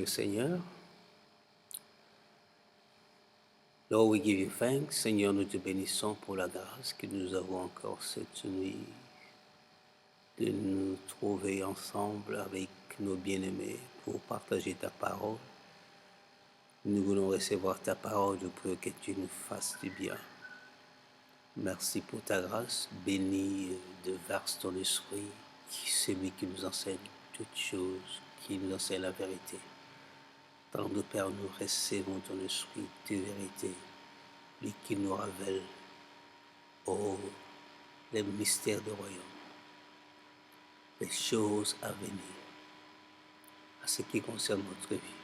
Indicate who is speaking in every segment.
Speaker 1: le Seigneur. Lord, we give you thanks. Seigneur, nous te bénissons pour la grâce que nous avons encore cette nuit de nous trouver ensemble avec nos bien-aimés pour partager ta parole. Nous voulons recevoir ta parole, je prie que tu nous fasses du bien. Merci pour ta grâce, bénis de verse ton esprit, qui c'est lui qui nous enseigne toutes choses, qui nous enseigne la vérité. Dans nos Père, nous recevons ton esprit de vérité, lui qui nous révèle, les mystères du royaume, les choses à venir, à ce qui concerne notre vie.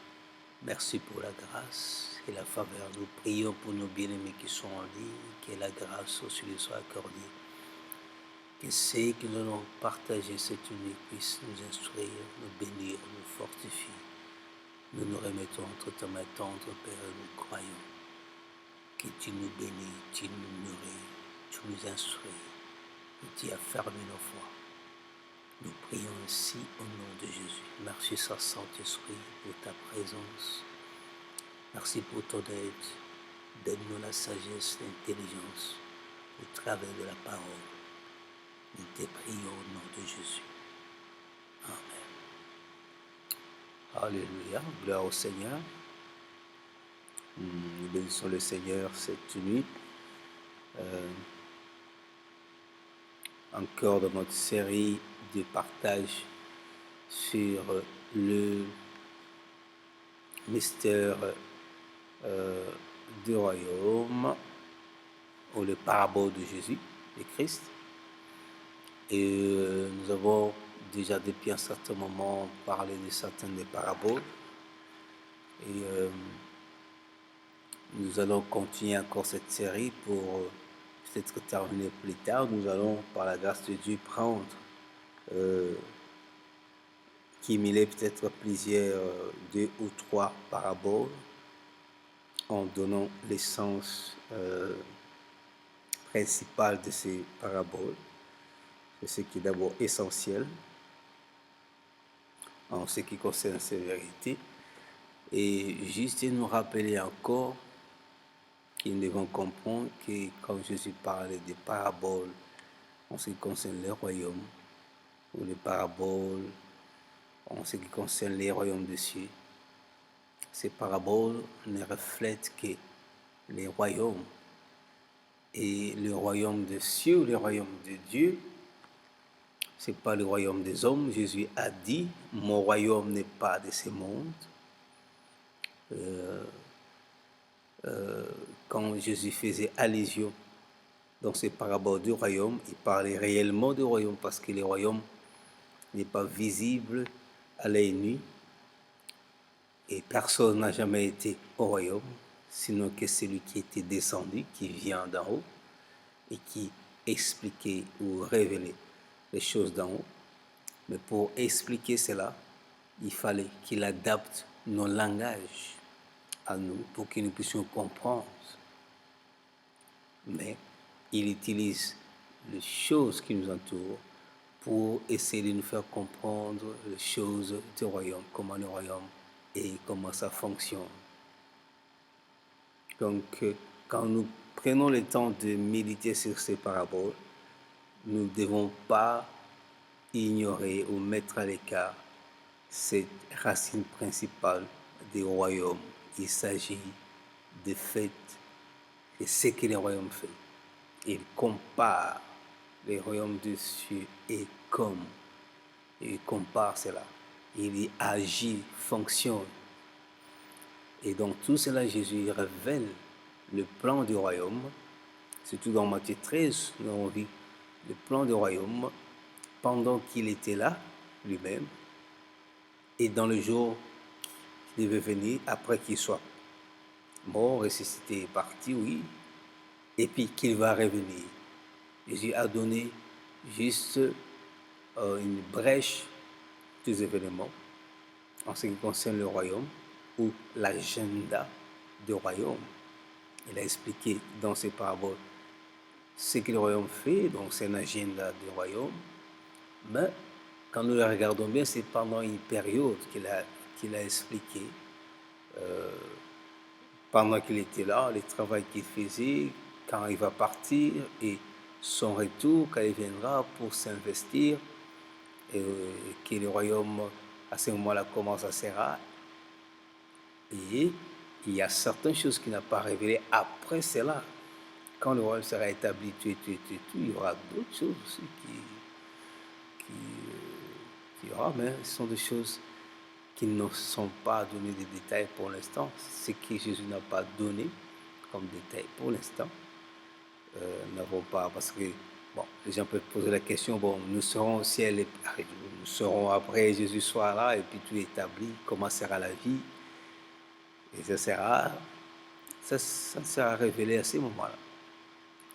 Speaker 1: Merci pour la grâce et la faveur. Nous prions pour nos bien-aimés qui sont en ligne, que la grâce aussi leur soit accordée. Que ceux que nous allons partager cette nuit puissent nous instruire, nous bénir, nous fortifier. Nous nous remettons entre ta main tendre, Père, et nous croyons que tu nous bénis, tu nous nourris, tu nous instruis, et tu affermis nos foi. Nous prions ainsi au nom de Jésus. Merci, Saint-Esprit, pour ta présence. Merci pour ton aide. Donne-nous la sagesse, l'intelligence, au travers de la parole. Nous te prions au nom de Jésus. Amen. Alléluia. Gloire au Seigneur. Nous bénissons le Seigneur cette nuit. Encore dans notre série de partage sur le mystère du royaume ou le parabole de Jésus, de Christ. Et nous avons déjà depuis un certain moment parlé de certaines des paraboles. Et nous allons continuer encore cette série pour peut-être terminer plus tard. Nous allons, par la grâce de Dieu, prendre qui mêlait peut-être plusieurs, 2 ou 3 paraboles en donnant l'essence principale de ces paraboles. C'est ce qui est d'abord essentiel en ce qui concerne ces vérités. Et juste nous rappeler encore que nous devons comprendre que quand Jésus parlait des paraboles en ce qui concerne les royaumes, ou les paraboles en ce qui concerne les royaumes des cieux, ces paraboles ne reflètent que les royaumes. Et le royaume des cieux, le royaume de Dieu, ce n'est pas le royaume des hommes. Jésus a dit, mon royaume n'est pas de ce monde. Quand Jésus faisait allusion dans ces paraboles du royaume, il parlait réellement du royaume parce que le royaume n'est pas visible à l'œil nu et personne n'a jamais été au royaume, sinon que celui qui était descendu, qui vient d'en haut et qui expliquait ou révélait les choses d'en haut. Mais pour expliquer cela, il fallait qu'il adapte nos langages à nous pour que nous puissions comprendre. Mais il utilise les choses qui nous entourent pour essayer de nous faire comprendre les choses du royaume, comment le royaume et comment ça fonctionne. Donc, quand nous prenons le temps de méditer sur ces paraboles, nous ne devons pas ignorer ou mettre à l'écart cette racine principale des royaumes. Il s'agit de fait de ce que le royaume fait. Il compare les royaumes des cieux et comme il compare cela. Il y agit, fonctionne. Et donc tout cela, Jésus révèle le plan du royaume. Surtout dans Matthieu 13, nous avons vu le plan du royaume pendant qu'il était là, lui-même, et dans le jour qu'il devait venir, après qu'il soit mort, ressuscité, parti, oui, et puis qu'il va revenir. Jésus a donné juste une brèche des événements en ce qui concerne le royaume ou l'agenda du royaume. Il a expliqué dans ses paraboles ce que le royaume fait, donc c'est un agenda du royaume, mais quand nous le regardons bien, c'est pendant une période qu'il a qu'il a expliqué pendant qu'il était là, le travail qu'il faisait, quand il va partir et son retour, quand il viendra pour s'investir, et que le royaume à ce moment-là commence à se rare. Et il y a certaines choses qu'il n'a pas révélées après cela. Quand le royaume sera établi, il y aura d'autres choses aussi qui y aura, mais ce sont des choses qui ne sont pas données des détails pour l'instant. Ce que Jésus n'a pas donné comme détail pour l'instant, n'avons pas, parce que bon, les gens peuvent poser la question, bon, nous serons au ciel, nous serons après Jésus soit là, et puis tout est établi, comment sera la vie, et ça sera révélé à ce moment-là.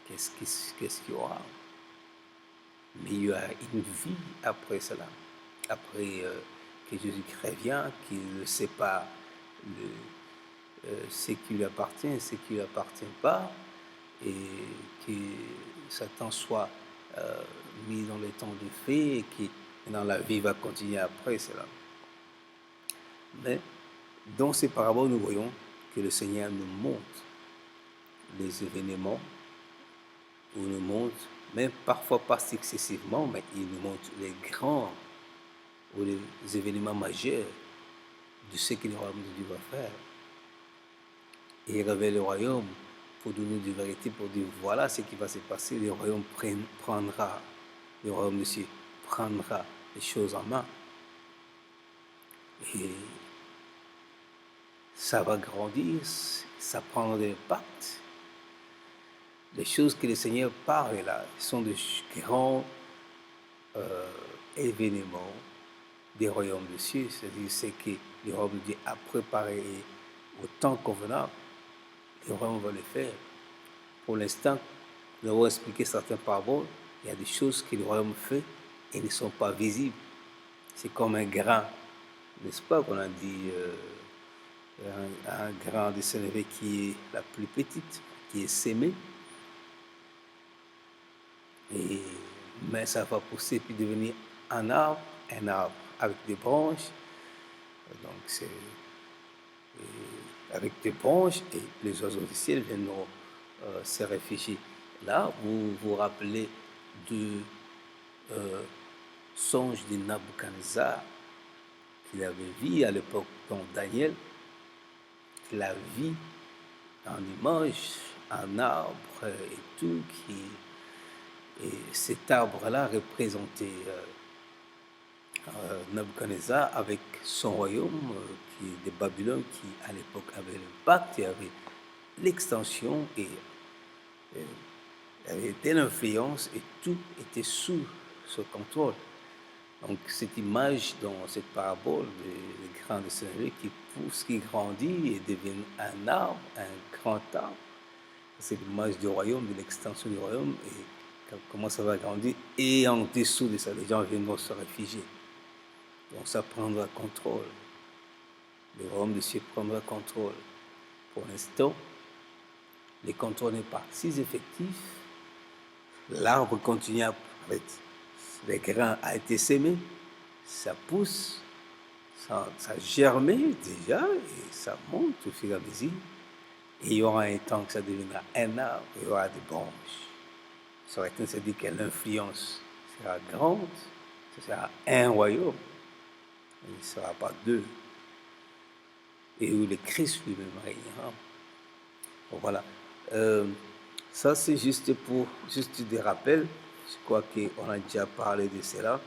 Speaker 1: Qu'est-ce qu'il y aura? Mais il y a une vie après cela, après que Jésus revient, qu'il sépare ce qui lui appartient, ce qui ne lui appartient pas, et que Satan soit mis dans les temps de fait et que dans la vie va continuer après cela. Mais dans ces paraboles, nous voyons que le Seigneur nous montre les événements, ou nous montre, même parfois pas successivement, mais il nous montre les grands ou les événements majeurs de ce que le royaume de Dieu va faire. Et il révèle le royaume pour donner des vérités, pour dire voilà ce qui va se passer, le royaume prendra, le royaume de Dieu prendra les choses en main. Et ça va grandir, ça prendra de l'impact. Les choses que le Seigneur parle là sont de grands événements des royaumes de cieux, c'est-à-dire ce que le royaume de Dieu a préparé au temps convenable, le royaume va le faire. Pour l'instant, nous avons expliqué certains paraboles, il y a des choses que le royaume fait et ne sont pas visibles. C'est comme un grain, n'est-ce pas, qu'on a dit, un grain de sénévé qui est la plus petite, qui est sémé, mais ça va pousser puis devenir un arbre avec des branches. Donc c'est avec des branches et les oiseaux du ciel viennent se réfugier. Là, vous vous rappelez du songe de Nabuchodonosor qu'il avait vu à l'époque dans Daniel, qu'il a vu en image un arbre et tout, et cet arbre-là représentait Nabuchodonosor avec son royaume, qui est de Babylone, qui à l'époque avait le pacte, et avait l'extension et avait de l'influence, et tout était sous ce contrôle. Donc cette image dans cette parabole, le grain de sénévé qui pousse, qui grandit et devient un arbre, un grand arbre, c'est l'image du royaume, de l'extension du royaume, et comment ça va grandir, et en dessous de ça, les gens viendront se réfugier. Donc ça prendra contrôle. Le royaume de cieux prendra contrôle. Pour l'instant, le contrôle n'est pas si effectif. L'arbre continue à... Le grain a été sémé, ça pousse, ça a germé déjà, et ça monte au fur et à mesure. Et il y aura un temps que ça deviendra un arbre, il y aura des branches. Ça veut dire que l'influence sera grande, ce sera un royaume, il ne sera pas deux. Et où le Christ lui-même régnera. Bon, voilà. Ça, c'est juste des rappels. Je crois qu'on a déjà parlé de cela,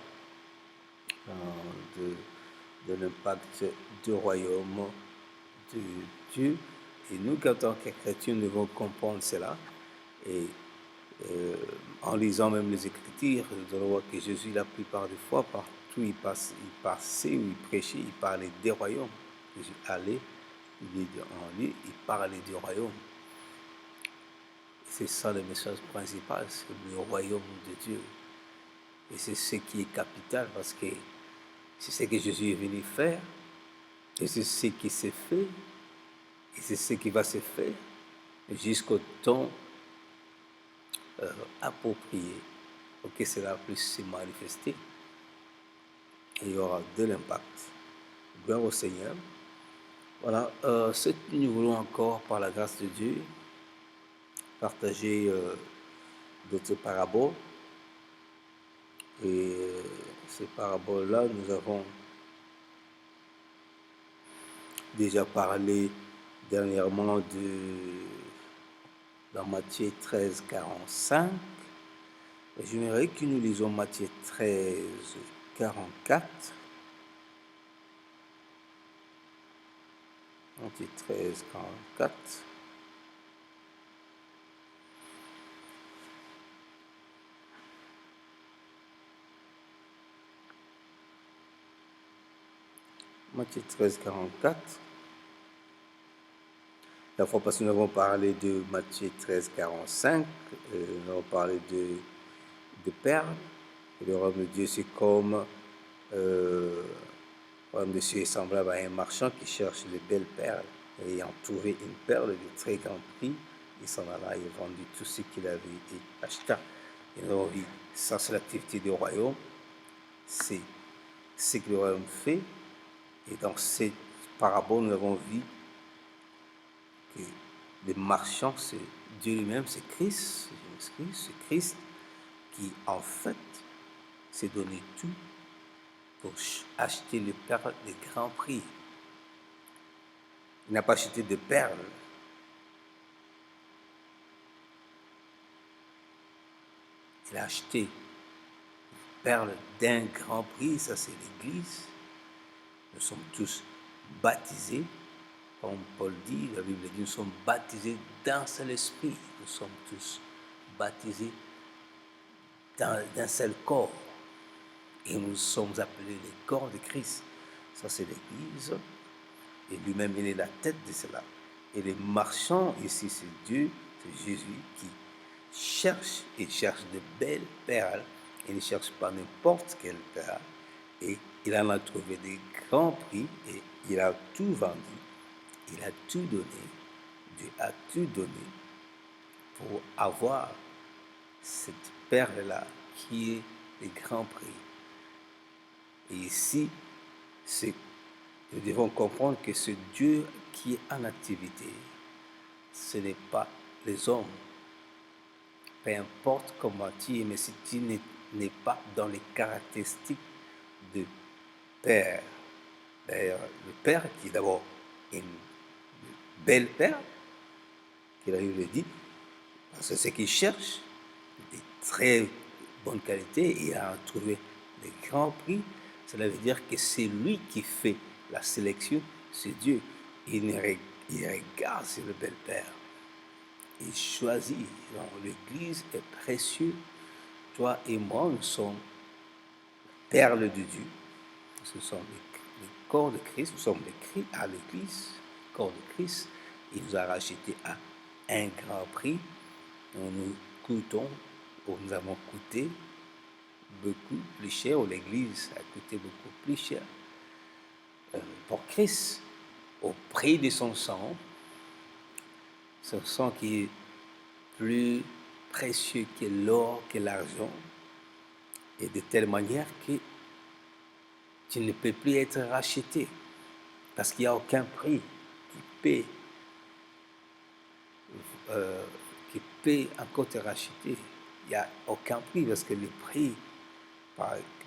Speaker 1: de l'impact du royaume de Dieu. Et nous, en tant que chrétiens, nous devons comprendre cela. Et en lisant même les Écritures, nous allons voir que Jésus, la plupart des fois, partout il passait ou il prêchait, il parlait des royaumes. Jésus allait, en lui, il parlait du royaume. C'est ça le message principal, c'est le royaume de Dieu. Et c'est ce qui est capital, parce que c'est ce que Jésus est venu faire, et c'est ce qui s'est fait, et c'est ce qui va se faire jusqu'au temps approprié pour que cela puisse se manifester. Et il y aura de l'impact. Gloire au Seigneur. Voilà, ce que nous voulons encore, par la grâce de Dieu, partager d'autres paraboles. Et ces paraboles-là, nous avons déjà parlé dernièrement dans Matthieu 13, 45. J'aimerais que nous lisons Matthieu 13, 44. Matthieu 13, 44. Matthieu 13, 44. La fois passée, nous avons parlé de Matthieu 13, 45. Nous avons parlé de perles. Et le royaume de Dieu, c'est comme le royaume de Dieu est semblable à un marchand qui cherche de belles perles. Et ayant trouvé une perle de très grand prix, il s'en alla et vendit tout ce qu'il avait et acheta. Et nous avons vu, ça c'est l'activité du royaume, c'est ce que le royaume fait. Et dans cette parabole, nous avons vu que le marchand, c'est Dieu lui-même, c'est Christ, c'est Christ qui en fait s'est donné tout pour acheter les perles de grand prix. Il n'a pas acheté de perles. Il a acheté des perles d'un grand prix, ça c'est l'Église. Nous sommes tous baptisés, comme Paul dit, la Bible dit, nous sommes baptisés dans l'Esprit. Nous sommes tous baptisés dans d'un seul corps. Et nous sommes appelés les corps de Christ. Ça c'est l'Église. Et lui-même, il est la tête de cela. Et les marchands, ici, c'est Dieu, c'est Jésus qui cherche, il cherche de belles perles. Il ne cherche pas n'importe quelle perle. Et il en a trouvé des grands prix et il a tout vendu. Il a tout donné. Dieu a tout donné pour avoir cette perle-là qui est le grand prix. Et ici, nous devons comprendre que ce Dieu qui est en activité, ce n'est pas les hommes. Peu importe comment tu es, mais si tu n'es pas dans les caractéristiques de Père, d'ailleurs, le Père qui est d'abord une belle Père, qu'il a eu le dit, parce que ce qu'il cherche, de très bonne qualité, et il a trouvé des grands prix, cela veut dire que c'est lui qui fait la sélection, c'est Dieu. Il regarde sur le bel Père. Il choisit. Donc, l'Église est précieuse. Toi et moi, nous sommes perles de Dieu. Nous sommes les corps de Christ. Nous sommes les à l'Église, corps de Christ. Il nous a rachetés à un grand prix. Nous coûtons, ou nous avons coûté beaucoup plus cher, ou l'Église a coûté beaucoup plus cher pour Christ, au prix de son sang qui est plus précieux que l'or, que l'argent, et de telle manière que tu ne peux plus être racheté, parce qu'il n'y a aucun prix qui peut encore te racheter. Il n'y a aucun prix, parce que le prix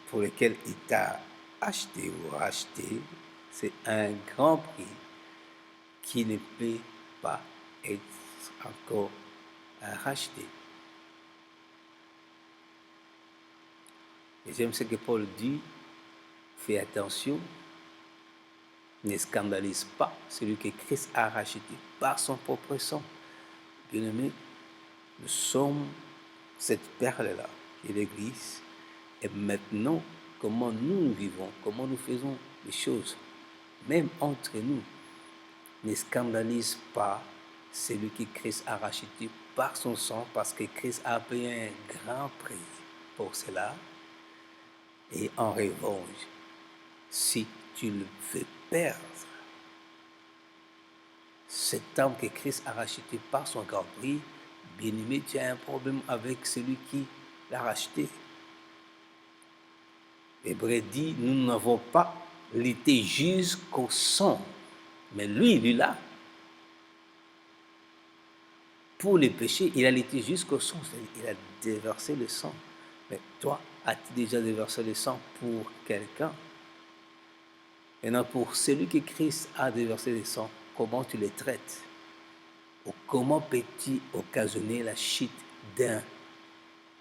Speaker 1: pour lequel il t'a acheté ou racheté, c'est un grand prix qui ne peut pas être encore racheté. Et j'aime ce que Paul dit, fais attention, ne scandalise pas celui que Christ a racheté par son propre sang. Bien-aimés, nous sommes cette perle-là, qui est l'Église, et maintenant, comment nous vivons, comment nous faisons les choses, même entre nous, ne scandalise pas celui que Christ a racheté par son sang, parce que Christ a payé un grand prix pour cela. Et en revanche, si tu le fais perdre, cet âme que Christ a racheté par son grand prix, bien-aimé, tu as un problème avec celui qui l'a racheté. L'Hébreu dit, nous n'avons pas lutter jusqu'au sang. Mais lui là, pour les péchés, il a lutté jusqu'au sang, c'est-à-dire il a déversé le sang. Mais toi, as-tu déjà déversé le sang pour quelqu'un? Et non, pour celui que Christ a déversé le sang, comment tu les traites? Ou comment peux-tu occasionner la chute d'un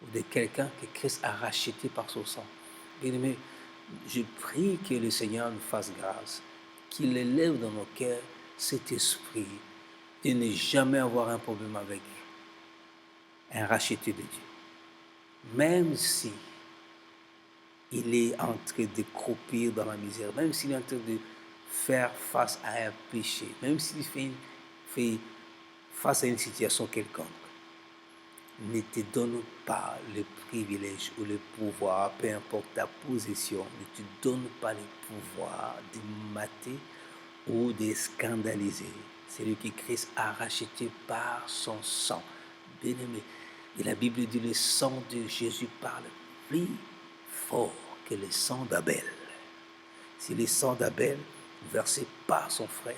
Speaker 1: ou de quelqu'un que Christ a racheté par son sang? Bien-aimé, je prie que le Seigneur nous fasse grâce, qu'il élève dans nos cœurs cet esprit de ne jamais avoir un problème avec un racheté de Dieu. Même si il est en train de croupir dans la misère, même s'il est en train de faire face à un péché, même s'il fait face à une situation quelconque, ne te donne pas le privilège ou le pouvoir, peu importe ta position, ne te donne pas le pouvoir de mater ou de scandaliser celui que Christ a racheté par son sang. Bien-aimé, et la Bible dit le sang de Jésus parle plus fort que le sang d'Abel. Si le sang d'Abel, versé par son frère,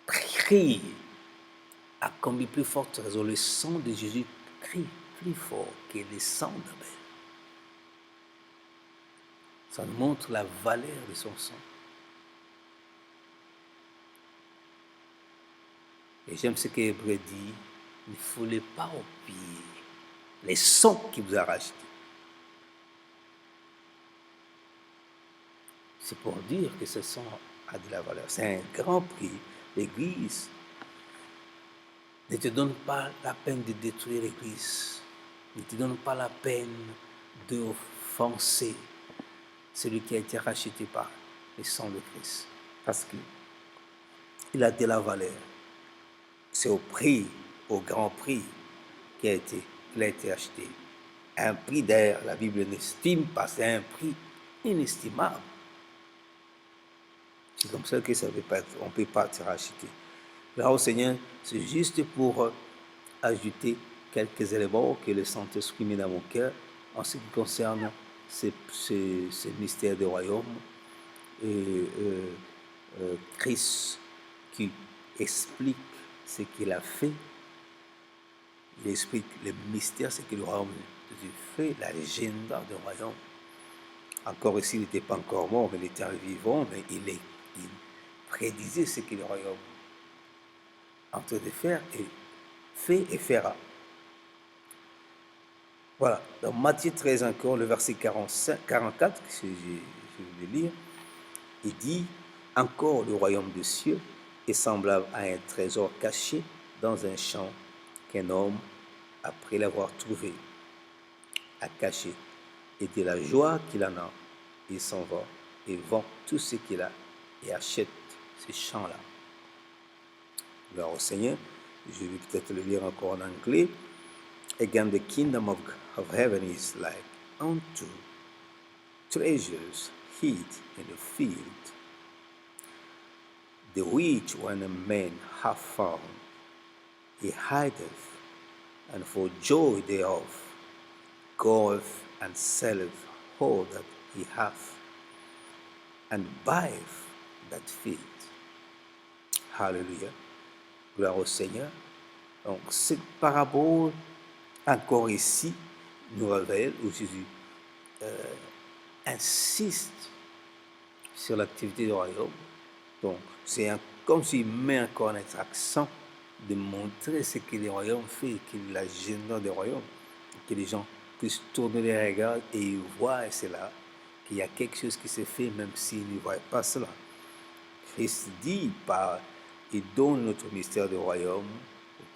Speaker 1: crie à combien plus forte raison le sang de Jésus crie plus fort que le sang d'Abel. Ça nous montre la valeur de son sang. Et j'aime ce que Hébreu dit, ne foulez pas au pied les sangs qui vous a rachetés. C'est pour dire que ce sang a de la valeur. C'est un grand prix. L'Église ne te donne pas la peine de détruire l'Église. Ne te donne pas la peine d'offenser celui qui a été racheté par le sang de Christ. Parce qu'il a de la valeur. C'est au prix, au grand prix qu'il a été acheté. Un prix d'ailleurs, la Bible n'estime pas, c'est un prix inestimable. C'est comme ça que ça peut pas être, on ne peut pas se racheter. Là, au Seigneur, c'est juste pour ajouter quelques éléments que le Saint-Esprit met dans mon cœur en ce qui concerne ce mystère du royaume. Christ qui explique ce qu'il a fait. Il explique le mystère, ce que le royaume de Dieu fait, la légende du royaume. Encore ici, il n'était pas encore mort, mais il était vivant, mais il prédisait ce que le royaume est en train de faire et fait et fera. Voilà, dans Matthieu 13 encore, le verset 44, que je vais lire, il dit, encore le royaume des cieux est semblable à un trésor caché dans un champ qu'un homme, après l'avoir trouvé, a caché. Et de la joie qu'il en a, il s'en va et vend tout ce qu'il a et achète ces champs-là. Alors au Seigneur, je vais peut-être le lire encore en anglais. Again, the kingdom of heaven is like unto treasures hid in the field, the which when a man hath found, he hideth, and for joy thereof goeth and selleth all that he hath, and buyeth that field. Hallelujah. Gloire au Seigneur. Donc, cette parabole, encore ici, nous révèle où Jésus insiste sur l'activité du royaume. Donc, c'est comme s'il met encore notre accent de montrer ce que le royaume fait, que l'agenda du royaume, que les gens puissent tourner les regards et ils voient cela, qu'il y a quelque chose qui se fait même s'ils ne voient pas cela. Christ dit, il donne notre mystère du royaume,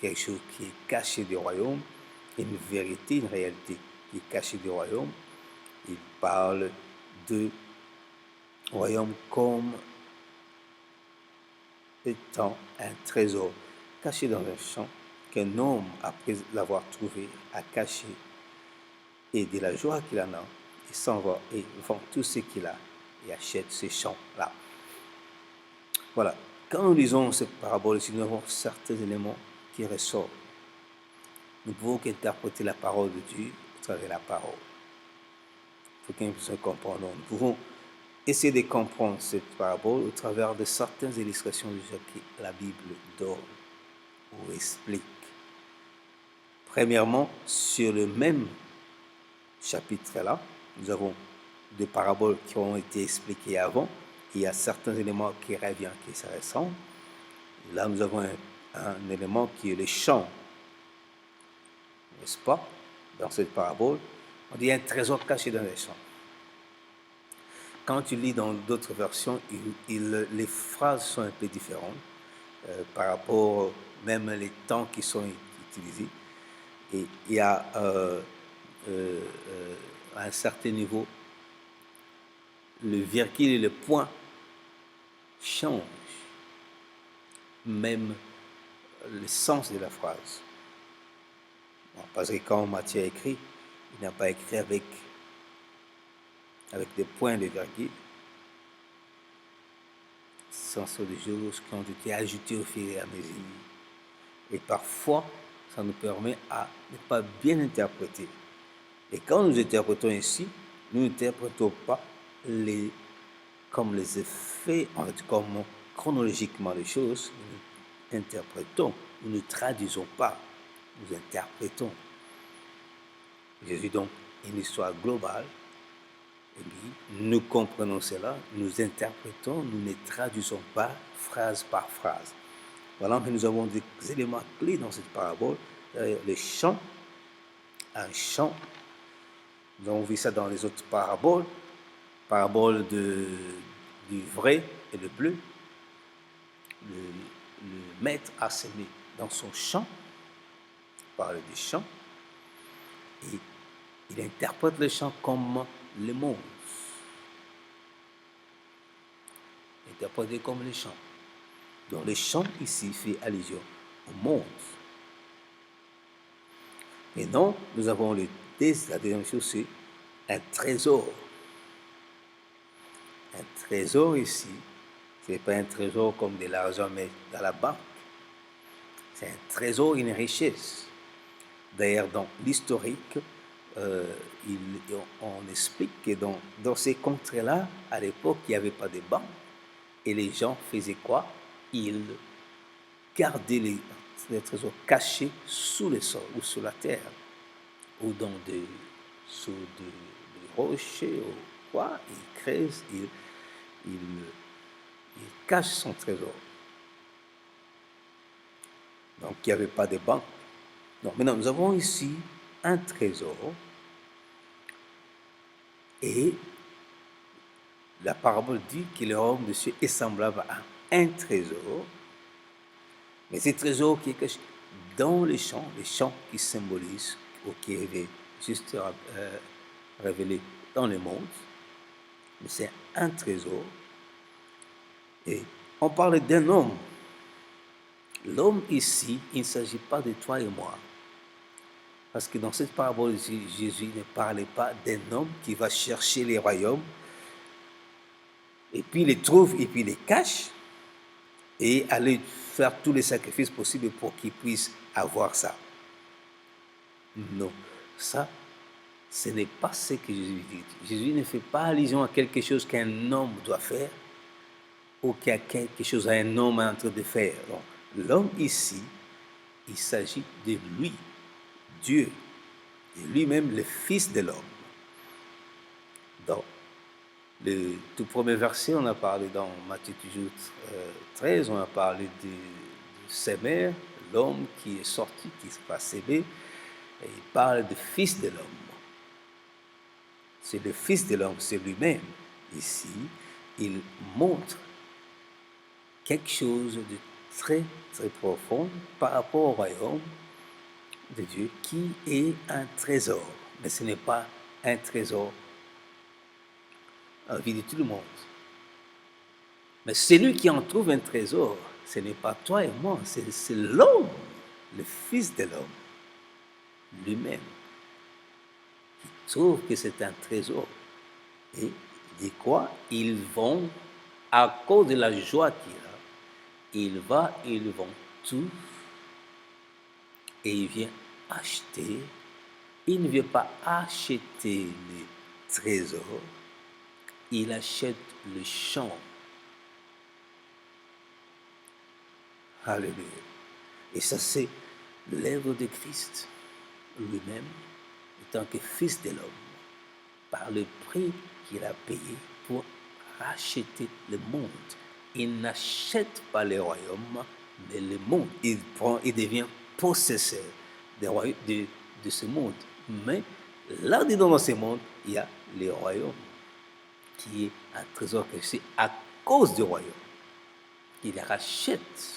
Speaker 1: quelque chose qui est caché du royaume, une vérité, une réalité qui est cachée du royaume. Il parle de royaume comme étant un trésor caché dans un champ qu'un homme, après l'avoir trouvé, a caché. Et de la joie qu'il en a, il s'en va et vend tout ce qu'il a et achète ces champs-là. Voilà. Quand nous lisons cette parabole, nous avons certains éléments qui ressortent. Nous pouvons interpréter la parole de Dieu à travers la parole. Il faut que nous puissions comprendre. Nous pouvons essayer de comprendre cette parabole au travers de certaines illustrations que la Bible donne ou explique. Premièrement, sur le même chapitre-là, nous avons des paraboles qui ont été expliquées avant. Il y a certains éléments qui reviennent, qui se ressemblent. Là, nous avons un élément qui est le champ, n'est-ce pas? Dans cette parabole, on dit un trésor caché dans les champs. Quand tu lis dans d'autres versions, les phrases sont un peu différentes par rapport même les temps qui sont utilisés. Et il y a à un certain niveau, le virgule et le point changent même le sens de la phrase. Bon, parce que quand Matthieu a écrit, il n'a pas écrit avec des points de virgule. Ce sont des choses qui ont été ajoutées au fur et à mesure. Et parfois, ça nous permet à ne pas bien interpréter. Et quand nous interprétons ici, nous n'interprétons pas comme les effets, en fait, comme chronologiquement les choses, nous interprétons, nous ne traduisons pas, nous interprétons. Jésus donc une histoire globale, et puis nous comprenons cela, nous interprétons, nous ne traduisons pas phrase par phrase. Voilà que nous avons des éléments clés dans cette parabole, les champs, un champ. Nous avons vu ça dans les autres paraboles, parabole du vrai et le bleu. Le maître a semé dans son champ, il parle du champ, et il interprète le champ comme le monde. Interprété comme le champ. Donc le champ ici fait allusion au monde. Et non, nous avons la deuxième chose, c'est un trésor. Un trésor ici, ce n'est pas un trésor comme de l'argent, mais dans la banque. C'est un trésor, une richesse. D'ailleurs, dans l'historique, on explique que dans ces contrées-là, à l'époque, il n'y avait pas de banque. Et les gens faisaient quoi? Ils gardaient les trésors cachés sous le sol ou sous la terre, ou sous des rochers, ou quoi. Ils creusent, ils cachent son trésor. Donc, il n'y avait pas de banque. Donc, maintenant, nous avons ici un trésor. Et la parabole dit que le royaume de Dieu est semblable à un trésor. Mais ce trésor qui est caché dans les champs qui symbolisent, ou qui est juste révélé dans le monde. Mais c'est un trésor. Et on parle d'un homme. L'homme ici, il ne s'agit pas de toi et moi. Parce que dans cette parabole, Jésus ne parlait pas d'un homme qui va chercher les royaumes, et puis il les trouve, et puis il les cache, et aller faire tous les sacrifices possibles pour qu'il puisse avoir ça. Non, ça, ce n'est pas ce que Jésus dit. Jésus ne fait pas allusion à quelque chose qu'un homme doit faire, ou qu'il y a quelque chose qu'un homme est en train de faire. L'homme ici, il s'agit de lui, Dieu, et lui-même le Fils de l'homme. Dans le tout premier verset, on a parlé dans Matthieu 13, on a parlé de s'aimer, l'homme qui est sorti, qui se passe s'aimer, et il parle du Fils de l'homme. C'est le Fils de l'homme, c'est lui-même. Ici, il montre quelque chose de très, très profond par rapport au royaume de Dieu, qui est un trésor. Mais ce n'est pas un trésor en vie de tout le monde. Mais celui qui en trouve un trésor, ce n'est pas toi et moi, c'est l'homme, le Fils de l'homme, lui-même, qui trouve que c'est un trésor. Et il dit quoi? Ils vont, à cause de la joie qu'il a, ils vont tout, et il vient il ne vient pas acheter les trésors, il achète le champ. Alléluia. Et ça, c'est l'œuvre de Christ lui-même, en tant que Fils de l'homme, par le prix qu'il a payé pour racheter le monde. Il n'achète pas le royaume, mais le monde. Il devient possesseur de ce monde. Mais là-dedans, dans ce monde, il y a le royaume, qui est un trésor caché à cause du royaume. Il rachète.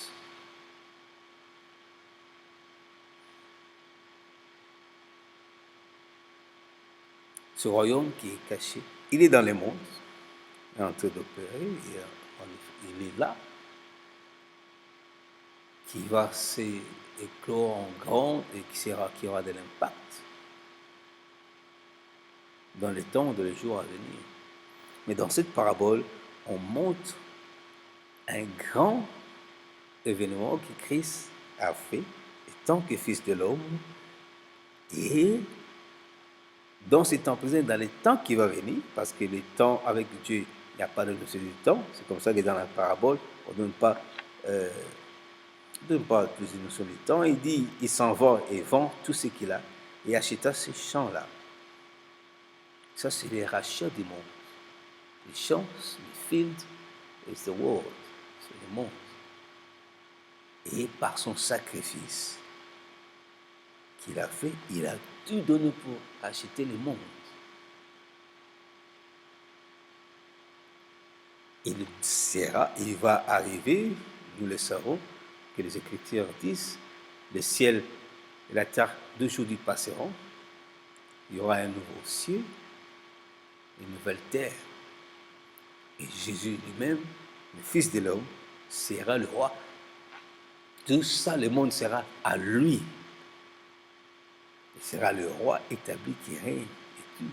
Speaker 1: Ce royaume qui est caché, il est dans le monde, il est en train d'opérer, il est là, qui va s'éclore en grand et qui aura de l'impact dans les temps, dans les jours à venir. Mais dans cette parabole, on montre un grand événement que Christ a fait, étant que Fils de l'homme, et dans ces temps présents, dans les temps qui vont venir, parce que les temps avec Dieu, il n'y a pas de notion du temps, c'est comme ça que dans la parabole, on ne donne pas plus de notion du temps. Il dit, il s'en va et vend tout ce qu'il a et acheta ces champs-là. Ça, c'est les rachats du monde. Les champs, les fields, it's the world, c'est le monde. Et par son sacrifice qu'il a fait, il a tout donné pour acheter le monde. Il va arriver, nous le savons, que les Écritures disent, le ciel et la terre d'aujourd'hui passeront, il y aura un nouveau ciel, une nouvelle terre. Et Jésus lui-même, le Fils de l'homme, sera le roi. Tout ça, le monde sera à lui. Il sera le roi établi qui règne et tout.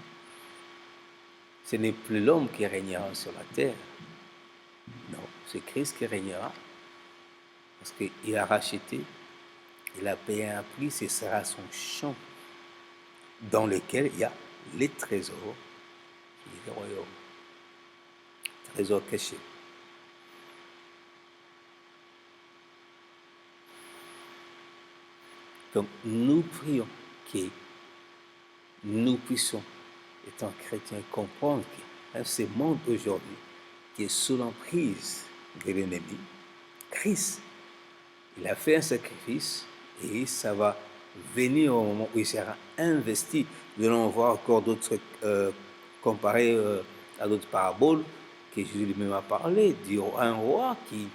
Speaker 1: Ce n'est plus l'homme qui régnera sur la terre. Non, c'est Christ qui régnera. Parce qu'il a racheté, il a payé un prix, ce sera son champ dans lequel il y a les trésors du royaume. Trésors cachés. Donc nous prions que nous puissions, étant chrétiens, comprendre que ce monde aujourd'hui qui est sous l'emprise de l'ennemi, Christ, il a fait un sacrifice et ça va venir au moment où il sera investi. Nous allons voir encore d'autres, comparés à d'autres paraboles que Jésus lui-même a parlé, un roi qui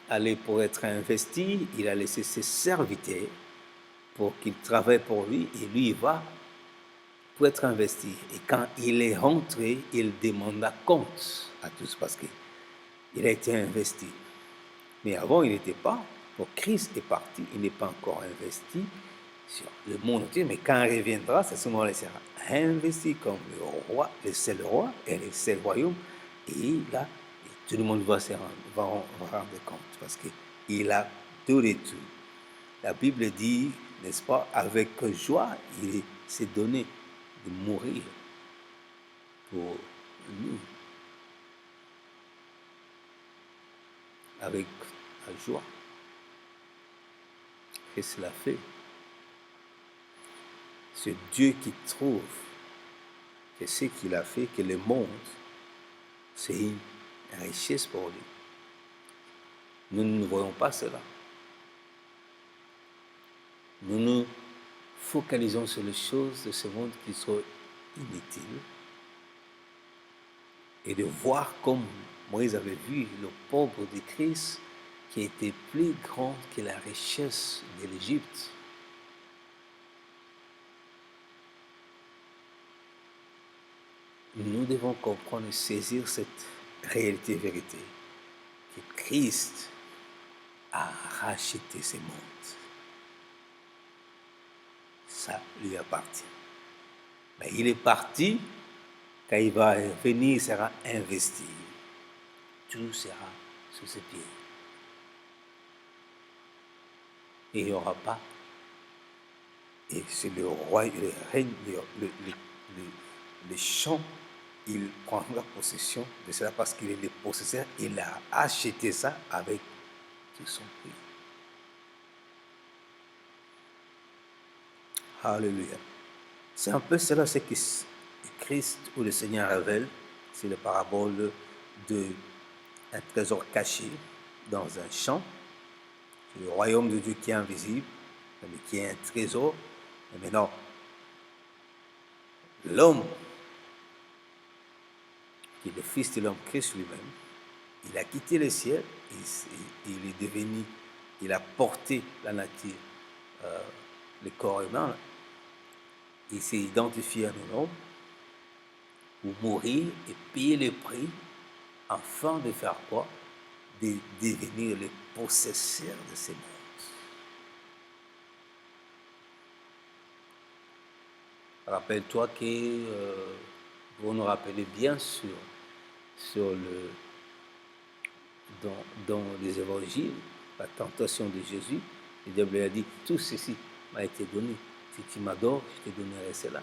Speaker 1: allait pour être investi, il a laissé ses serviteurs pour qu'ils travaillent pour lui et lui il va pour être investi. Et quand il est rentré, il demanda compte à tous parce qu'il a été investi. Mais avant, il n'était pas. Donc Christ est parti, il n'est pas encore investi sur le monde entier, mais quand il reviendra, c'est ce moment-là, il sera investi comme le roi, le seul roi et le seul royaume. Et là, tout le monde va rendre compte parce qu'il a tout et tout. La Bible dit, n'est-ce pas, avec joie, il s'est donné de mourir pour nous. Avec la joie. Et cela fait. C'est Dieu qui trouve que ce qu'il a fait, que le monde, c'est une richesse pour lui. Nous ne voyons pas cela. Nous nous focalisons sur les choses de ce monde qui sont inutiles et de voir comme Moïse avait vu le pauvre de Christ qui était plus grand que la richesse de l'Égypte. Nous devons comprendre et saisir cette réalité vérité que Christ a racheté ce monde. Ça lui appartient. Mais il est parti, quand il va venir, il sera investi. Tout sera sous ses pieds. Et il n'y aura pas. Et c'est le roi, le règne, le champ il prendra possession de cela parce qu'il est le possesseur. Il a acheté ça avec tout son prix. Alléluia. C'est un peu cela ce que Christ ou le Seigneur révèle. C'est la parabole d'un trésor caché dans un champ. C'est le royaume de Dieu qui est invisible, mais qui est un trésor. Et maintenant, l'homme, qui est le Fils de l'homme, Christ lui-même, il a quitté le ciel, il est devenu, il a porté la nature, le corps humain. Il s'est identifié à un homme pour mourir et payer le prix afin de faire quoi? De devenir le possesseur de ces mondes. Rappelle-toi que vous nous rappelez bien sûr sur dans les évangiles, la tentation de Jésus, le diable lui a dit, tout ceci m'a été donné. Si tu m'adores, je te donnerai cela.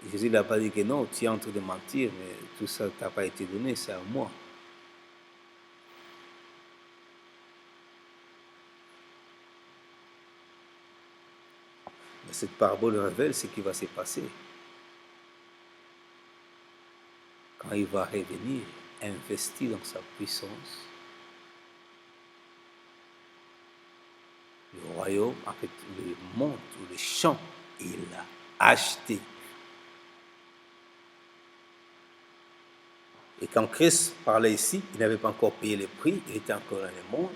Speaker 1: Et Jésus n'a pas dit que non, tu es en train de mentir, mais tout ça ne t'a pas été donné, c'est à moi. Mais cette parabole révèle ce qui va se passer. Quand il va revenir, investi dans sa puissance, le royaume, en fait, le monde ou le champ, il l'a acheté. Et quand Christ parlait ici, il n'avait pas encore payé le prix, il était encore dans le monde.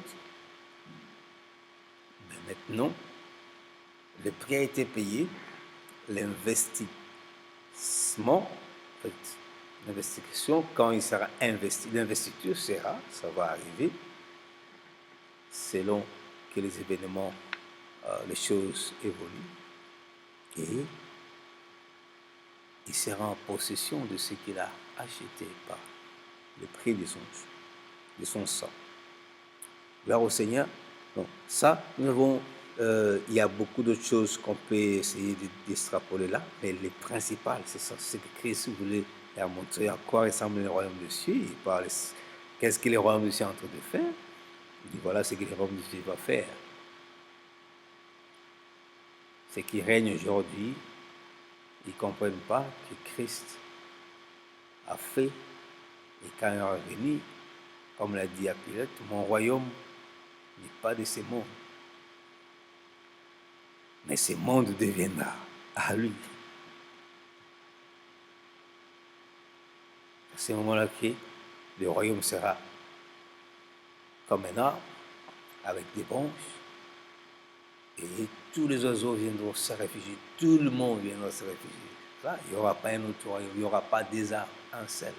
Speaker 1: Mais maintenant, le prix a été payé, l'investissement, en fait, l'investissement, quand il sera investi, l'investiture sera, ça va arriver, selon que les événements, les choses évoluent, et il sera en possession de ce qu'il a acheté par le prix de son sang. Gloire au Seigneur. Donc, ça, nous avons, il y a beaucoup d'autres choses qu'on peut essayer d'extrapoler là, mais le principal, c'est ça, c'est que Christ voulait leur montrer à quoi ressemble le royaume de Dieu. Il parle, qu'est-ce que le royaume de Dieu est en train de faire. Il dit, voilà ce que le royaume de Dieu va faire. Ceux qui règnent aujourd'hui, ils ne comprennent pas que Christ a fait, et quand il va venir, comme l'a dit à Pilate, mon royaume n'est pas de ce monde, mais ce monde deviendra à lui. À ce moment-là, le royaume sera comme un arbre avec des branches, et tous les oiseaux viendront se réfugier, tout le monde viendra se réfugier. Là, il n'y aura pas un autre royaume, il n'y aura pas des arbres, un seul.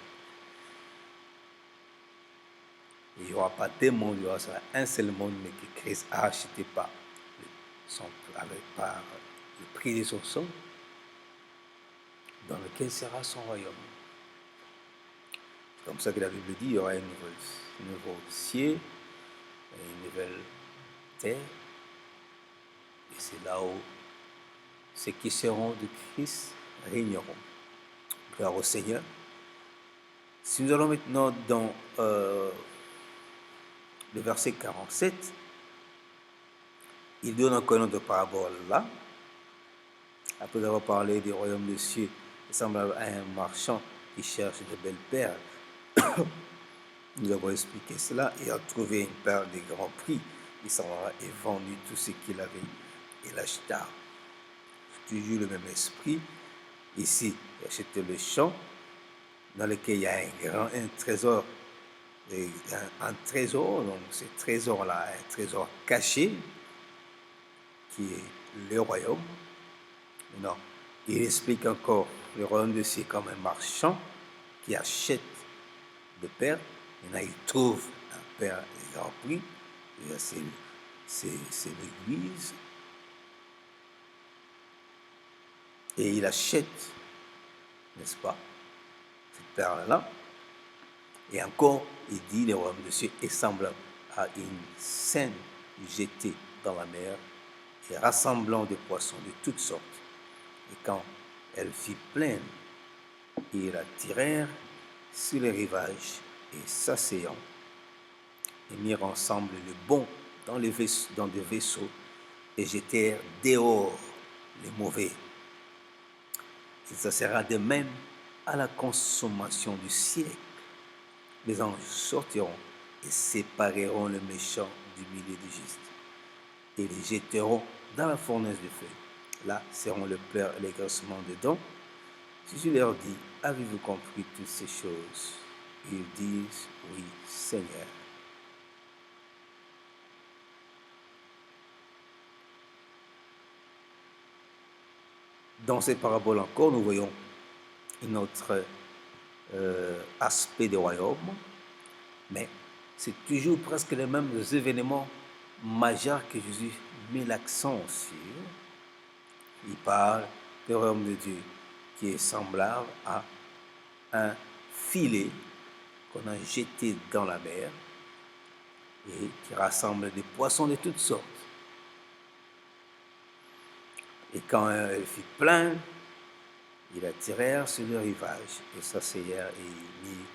Speaker 1: Il n'y aura pas deux mondes, il y aura un seul monde, mais que Christ a acheté par le prix de son sang, dans lequel sera son royaume. C'est comme ça que la Bible dit, il y aura un nouveau ciel et une nouvelle terre. Et c'est là où ceux qui seront de Christ régneront. Gloire au Seigneur. Si nous allons maintenant dans le verset 47, il donne encore une autre parabole là. Après avoir parlé du royaume des cieux, il semble à un marchand qui cherche de belles perles. Nous avons expliqué cela. Il a trouvé une perle de grand prix. Il s'en va et vendu tout ce qu'il avait et l'acheta. Toujours le même esprit. Ici, il achète le champ dans lequel il y a un trésor. Un trésor, donc ce trésor-là, un trésor caché, qui est le royaume. Non, il explique encore le royaume de cieux comme un marchand qui achète des perles. Maintenant, il trouve un perle de grand prix. C'est l'église. Et il achète, n'est-ce pas, cette perle-là. Et encore, il dit, le royaume de cieux est semblable à une seine jetée dans la mer et rassemblant des poissons de toutes sortes. Et quand elle fut pleine, Ils la tirèrent sur les rivages et s'asseyant, et mirent ensemble le bon dans des vaisseaux et jetèrent dehors les mauvais. Il se sera de même à la consommation du siècle. Les anges sortiront et sépareront le méchant du milieu du juste et les jetteront dans la fournaise de feu. Là seront le pleurs et les grincements de dents. Jésus leur dit, avez-vous compris toutes ces choses? Ils disent, oui, Seigneur. Dans ces paraboles encore, nous voyons un autre aspect du royaume, mais c'est toujours presque les mêmes événements majeurs que Jésus met l'accent sur. Il parle du royaume de Dieu qui est semblable à un filet qu'on a jeté dans la mer et qui rassemble des poissons de toutes sortes. Et quand elle fut plein, ils la tirèrent sur le rivage et s'asseyèrent et ils mirent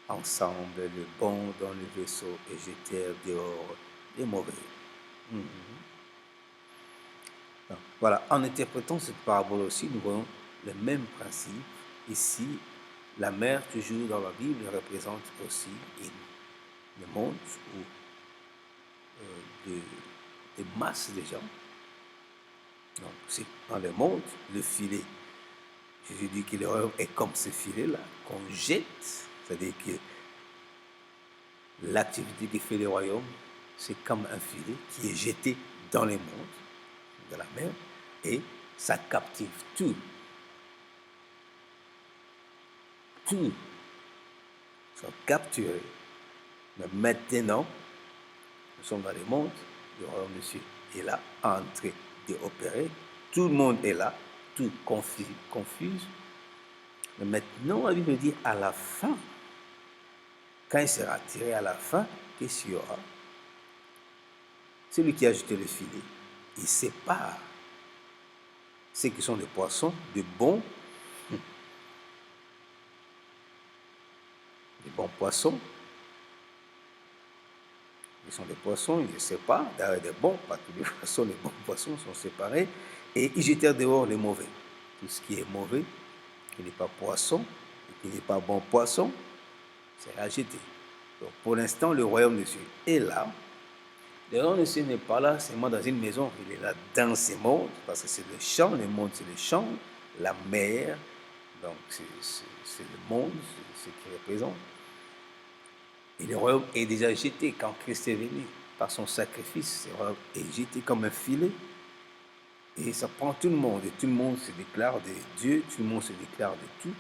Speaker 1: ensemble le bon dans le vaisseau et jetèrent dehors les mauvais. Donc, voilà, en interprétant cette parabole aussi, nous voyons le même principe. Ici, la mer, toujours dans la Bible, représente aussi le monde ou des masses de gens. Donc, c'est dans le monde, le filet. Jésus dit que le royaume est comme ce filet-là, qu'on jette. C'est-à-dire que l'activité qui fait le royaume, c'est comme un filet qui est jeté dans les mondes, de la mer, et ça captive tout. Tout sont capturés. Mais maintenant, nous sommes dans le monde, le royaume de Dieu est là, en train d'opérer. Tout le monde est là, tout confuse. Mais maintenant, la Bible dit à la fin, quand il sera tiré à la fin, qu'est-ce qu'il y aura? Celui qui a jeté le filet, il sépare ceux qui sont des poissons, des bons poissons. Ils sont des poissons, ils ne séparent. D'ailleurs, des bons, pas tous les poissons, les bons poissons sont séparés. Et ils jetèrent dehors les mauvais. Tout ce qui est mauvais, qui n'est pas poisson, et qui n'est pas bon poisson, sera jeté. Donc, pour l'instant, le royaume de Dieu est là. Le royaume de Dieu n'est pas là seulement dans une maison, il est là dans ces mondes, parce que c'est le champ, le monde c'est le champ, la mer, donc c'est le monde, c'est ce qui représente. Et le royaume est déjà jeté quand Christ est venu. Par son sacrifice, le royaume est jeté comme un filet. Et ça prend tout le monde. Et tout le monde se déclare de Dieu, tout le monde se déclare de tout.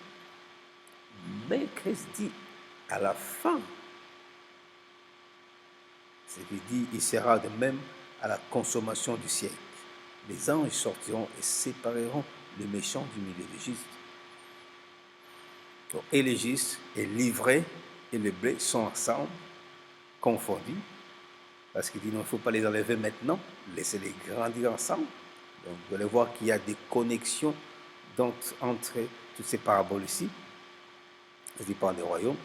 Speaker 1: Mais Christ dit, à la fin, c'est qu'il dit, il sera de même à la consommation du siècle. Les anges sortiront et sépareront le méchant du milieu du juste. Donc, et le juste et l'ivraie et le blé sont ensemble, confondus, parce qu'il dit non, il ne faut pas les enlever maintenant, laissez-les grandir ensemble. Donc vous allez voir qu'il y a des connexions entre toutes ces paraboles ici. Je parle des royaumes.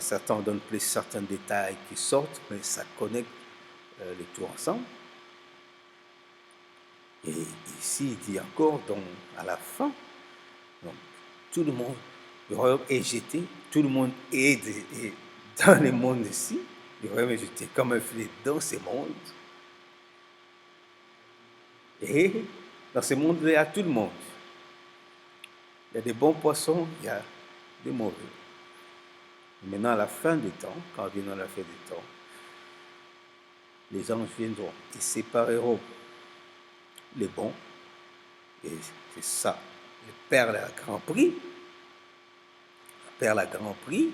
Speaker 1: Certains donnent plus certains détails qui sortent, mais ça connecte les tout ensemble. Et ici, il dit encore, donc, à la fin, donc, tout le monde, le royaume est jeté, tout le monde est dans les mondes ici. Le royaume est jeté comme un filet dans ces mondes. Et dans ce monde, il y a tout le monde. Il y a des bons poissons, il y a des mauvais. Maintenant, à la fin du temps, quand viendra la fin du temps, les anges viendront et sépareront les bons. Et c'est ça. Le Père l'a grand prix. Le Père l'a grand prix.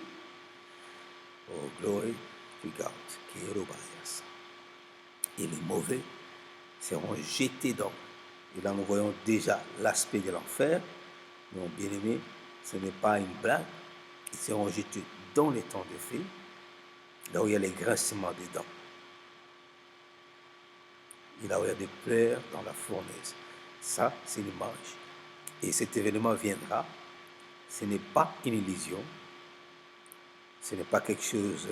Speaker 1: Oh, glory to God. Et les mauvais seront jetés dans. Et là, nous voyons déjà l'aspect de l'enfer. Mon bien-aimé, ce n'est pas une blague. Ils seront jetés dans les temps de feu, là où il y a les grincements des dents. Et là où il y a des pleurs dans la fournaise. Ça, c'est l'image. Et cet événement viendra ce n'est pas une illusion, ce n'est pas quelque chose,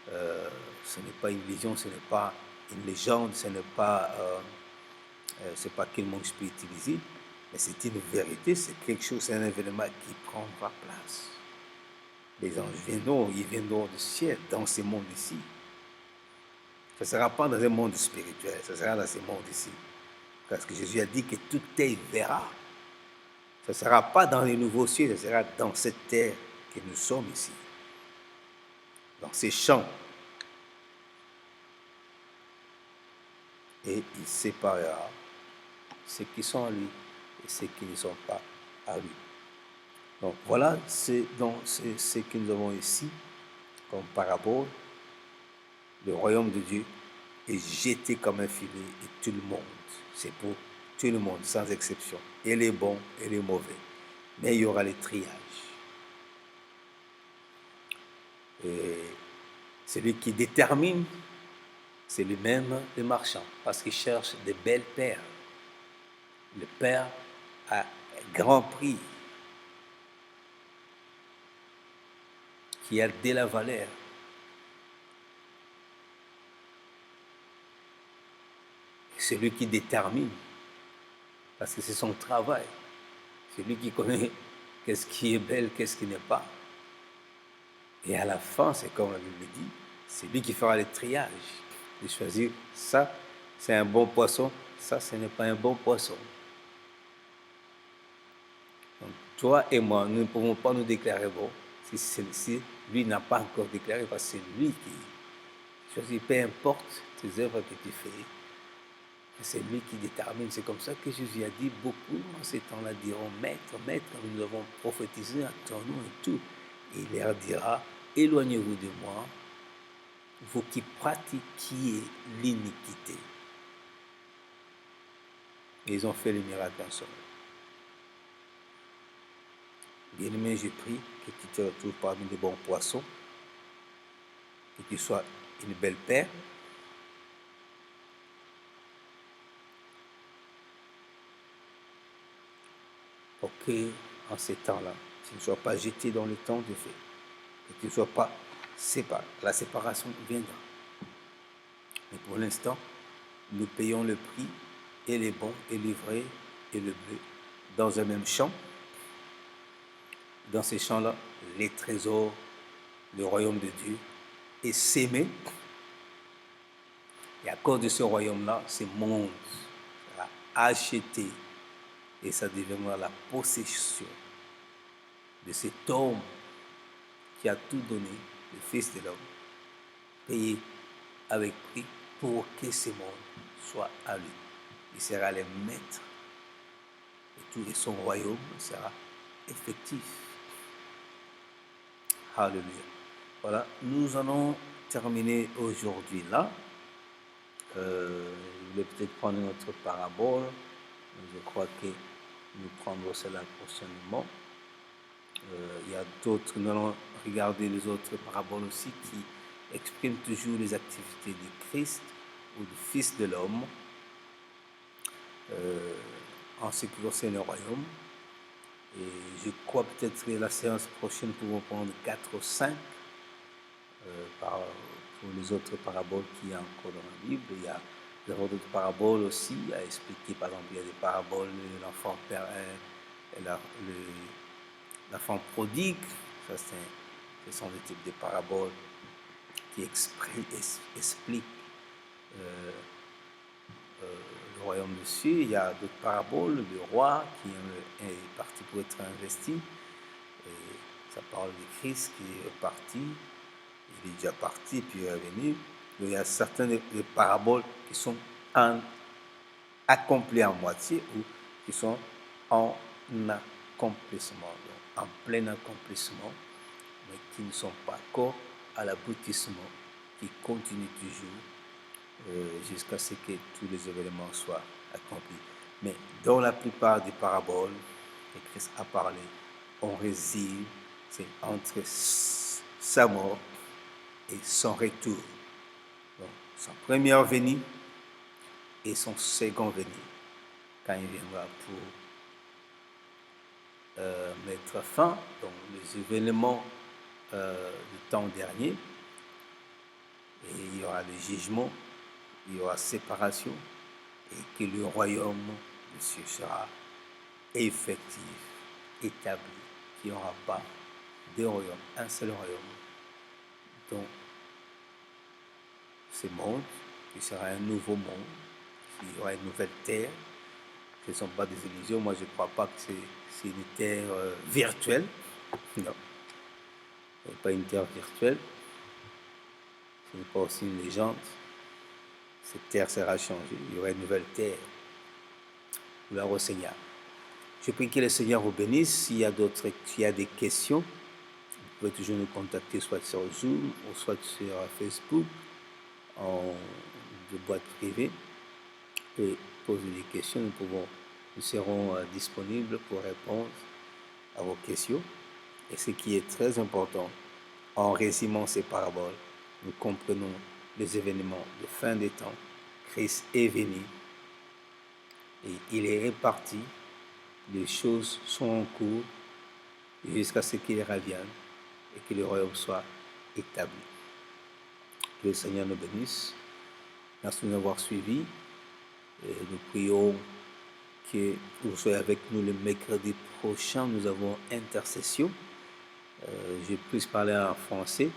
Speaker 1: ce n'est pas une illusion, ce n'est pas une légende, ce n'est pas, c'est pas quel mot je peux utiliser, mais c'est une vérité, c'est quelque chose, c'est un événement qui prendra place. Les anges viendront, ils viendront du ciel, dans ce monde ici. Ce ne sera pas dans un monde spirituel, ce sera dans ce monde ici. Parce que Jésus a dit que tout œil verra. Ce ne sera pas dans les nouveaux cieux, ce sera dans cette terre que nous sommes ici. Dans ces champs. Et il séparera ceux qui sont à lui et ceux qui ne sont pas à lui. Donc voilà ce que nous avons ici comme parabole. Le royaume de Dieu est jeté comme un filet et tout le monde, c'est pour tout le monde sans exception, et les bons et les mauvais. Mais il y aura les triages. Et celui qui détermine, c'est lui-même le marchand, parce qu'il cherche des belles perles. Le Père à grand prix, qui a de la valeur. C'est lui qui détermine, parce que c'est son travail. C'est lui qui connaît qu'est-ce qui est belle, qu'est-ce qui n'est pas. Et à la fin, c'est comme la Bible dit, c'est lui qui fera le triage, de choisir ça, c'est un bon poisson, ça, ce n'est pas un bon poisson. Donc, toi et moi, nous ne pouvons pas nous déclarer bon si lui n'a pas encore déclaré, parce que c'est lui qui choisit, peu importe tes œuvres que tu fais, c'est lui qui détermine. C'est comme ça que Jésus a dit, beaucoup en ces temps-là diront, Maître, Maître, nous avons prophétisé à ton nom et tout. Et il leur dira, éloignez-vous de moi, vous qui pratiquiez l'iniquité. Et ils ont fait le miracle ensemble. Bien-aimé, je prie que tu te retrouves parmi les bons poissons, que tu sois une belle paire, pour que, en ces temps-là, tu ne sois pas jeté dans le temps de fait, que tu ne sois pas séparé. La séparation viendra. Mais pour l'instant, nous payons le prix, et les bons, et les vrais, et le bleu, dans un même champ. Dans ces champs-là, les trésors, le royaume de Dieu est sémé. Et à cause de ce royaume-là, ce monde sera acheté et ça deviendra la possession de cet homme qui a tout donné, le Fils de l'homme, payé avec prix pour que ce monde soit à lui. Il sera le maître et tout, et son royaume sera effectif. Alléluia. Voilà, nous allons terminer aujourd'hui là. Je voulais peut-être prendre notre parabole. Je crois que nous prendrons cela prochainement. Il y a d'autres, nous allons regarder les autres paraboles aussi qui expriment toujours les activités du Christ ou du Fils de l'homme en ce qui concerne le royaume. Et je crois peut-être que la séance prochaine, nous pouvons prendre 4 ou 5 pour les autres paraboles qu'il y a encore dans la Bible. Il y a d'autres paraboles aussi à expliquer. Par exemple, il y a des paraboles de l'enfant prodigue. Ça, ce sont des types de paraboles qui expliquent le royaume des cieux. Il y a d'autres paraboles du roi qui est parti pour être investi. Et ça parle de Christ qui est parti. Il est déjà parti puis il est revenu. Il y a certaines des paraboles qui sont accomplies en moitié ou qui sont en accomplissement, donc en plein accomplissement, mais qui ne sont pas encore à l'aboutissement, qui continuent toujours jusqu'à ce que tous les événements soient accomplis. Mais dans la plupart des paraboles que Christ a parlé, on réside, c'est entre sa mort et son retour. Donc, son première venue et son second venue, quand il viendra pour mettre fin, donc les événements du temps dernier, et il y aura le jugement, il y aura séparation, et que le royaume de Dieu sera effectif, établi, qu'il n'y aura pas deux royaumes, un seul royaume. Donc, ce monde, qui sera un nouveau monde, il y aura une nouvelle terre. Ce ne sont pas des illusions. Moi, je ne crois pas que c'est une terre virtuelle. Non, ce n'est pas une terre virtuelle. Ce n'est pas aussi une légende. Cette terre sera changée. Il y aura une nouvelle terre. Gloire au Seigneur. Je prie que le Seigneur vous bénisse. S'il y a des questions, vous pouvez toujours nous contacter soit sur Zoom ou soit sur Facebook en de boîte privée et poser des questions. Nous serons disponibles pour répondre à vos questions. Et ce qui est très important, en résumant ces paraboles, nous comprenons les événements de fin des temps. Christ est venu et il est réparti. Les choses sont en cours jusqu'à ce qu'il revienne et que le royaume soit établi. Que le Seigneur nous bénisse. Merci de nous avoir suivis. Et nous prions que vous soyez avec nous le mercredi prochain. Nous avons intercession. J'ai plus parlé en français,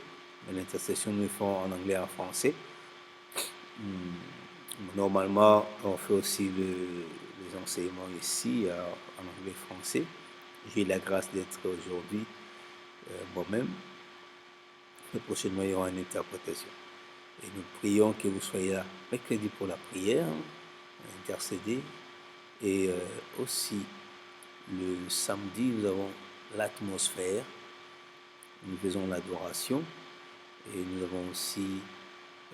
Speaker 1: mais l'intercession nous font en anglais et en français. Normalement, on fait aussi les enseignements ici en anglais et français. J'ai eu la grâce d'être aujourd'hui moi-même. Et prochainement, il y aura une interprétation. Et nous prions que vous soyez là mercredi pour la prière, intercéder. Et aussi, le samedi, nous avons l'atmosphère. Nous faisons l'adoration. Et nous avons aussi,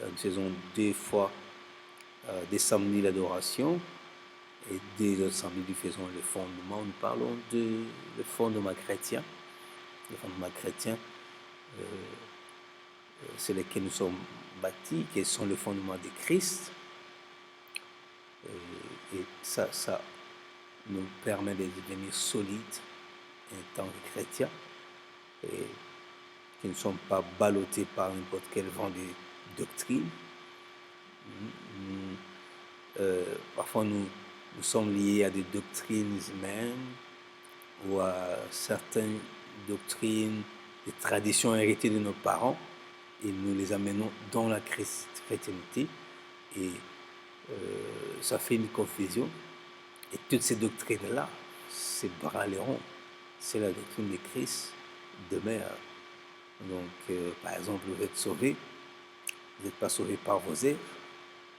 Speaker 1: nous faisons 2 fois des samedis l'adoration. Et des autres samedis, nous faisons le fondement. Nous parlons de le fondement chrétien. Le fondement chrétien, c'est lequel nous sommes bâtis, qui sont le fondement de Christ. Et ça nous permet de devenir solides en tant que chrétiens. Et qui ne sont pas ballottés par n'importe quel vent de doctrine. Parfois, nous sommes liés à des doctrines humaines ou à certaines doctrines, des traditions héritées de nos parents, et nous les amenons dans la chrétienté, et ça fait une confusion. Et toutes ces doctrines-là s'ébranleront. C'est la doctrine de Christ demeure. Donc, par exemple, vous êtes sauvé, vous n'êtes pas sauvé par vos œuvres,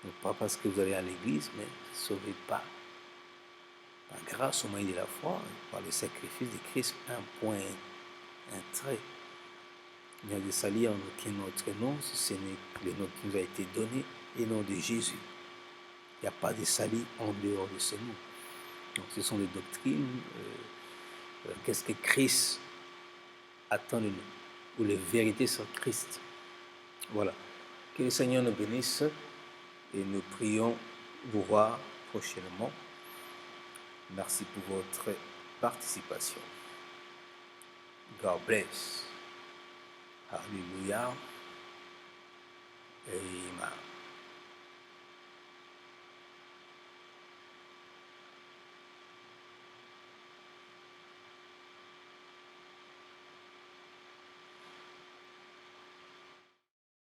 Speaker 1: donc pas parce que vous allez à l'église, mais sauvé par grâce au moyen de la foi, par le sacrifice de Christ, un point, un trait. Il n'y a de salut en aucun autre nom, si ce n'est le nom qui nous a été donné, le nom de Jésus. Il n'y a pas de salut en dehors de ce nom. Donc ce sont les doctrines, qu'est-ce que Christ attend de nous, ou les vérités sur Christ. Voilà. Que le Seigneur nous bénisse et nous prions vous voir prochainement. Merci pour votre participation. God bless. Hallelujah. Amen.